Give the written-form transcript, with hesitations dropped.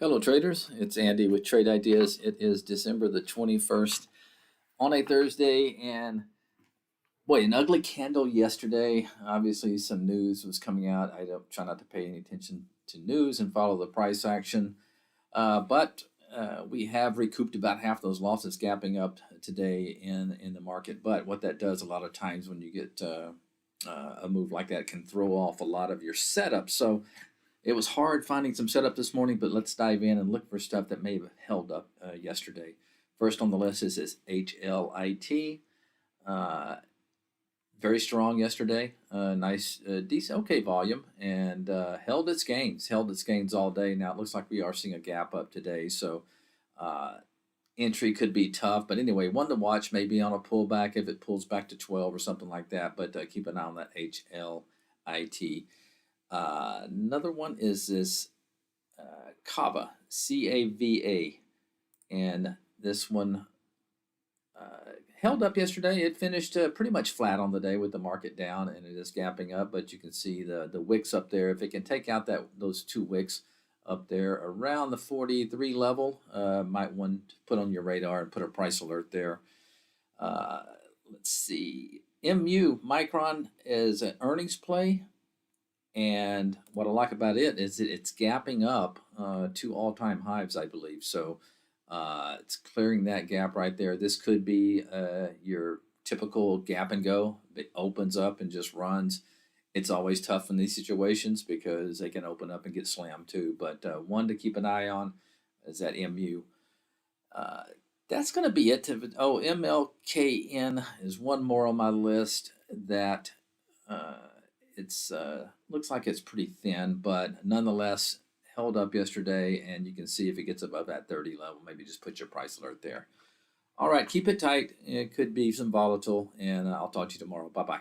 Hello traders, it's Andy with Trade Ideas. It is December the 21st on a Thursday, and boy, an ugly candle yesterday. Obviously some news was coming out. I don't try not to pay any attention to news and follow the price action, but we have recouped about half those losses gapping up today in the market. But what that does a lot of times when you get a move like that can throw off a lot of your setup. So it was hard finding some setup this morning, but let's dive in and look for stuff that may have held up yesterday. First on the list is this HLIT. Very strong yesterday. Nice, decent, okay volume, and held its gains. Held its gains all day. Now it looks like we are seeing a gap up today, so entry could be tough. But anyway, one to watch maybe on a pullback if it pulls back to 12 or something like that. But keep an eye on that HLIT. Another one is this Cava, CAVA, and this one held up yesterday. It finished pretty much flat on the day with the market down, and it is gapping up. But you can see the wicks up there. If it can take out those two wicks up there around the 43 level, might want to put on your radar and put a price alert there. Let's see, Micron is an earnings play. And what I like about it is that it's gapping up to all-time highs, I believe. So it's clearing that gap right there. This could be your typical gap and go. It opens up and just runs. It's always tough in these situations because they can open up and get slammed too. But one to keep an eye on is that MU. That's going to be it. MLKN is one more on my list that it's looks like it's pretty thin, but nonetheless held up yesterday, and you can see if it gets above that 30 level, maybe just put your price alert there. All right, keep it tight. It could be some volatile, and I'll talk to you tomorrow. Bye-bye.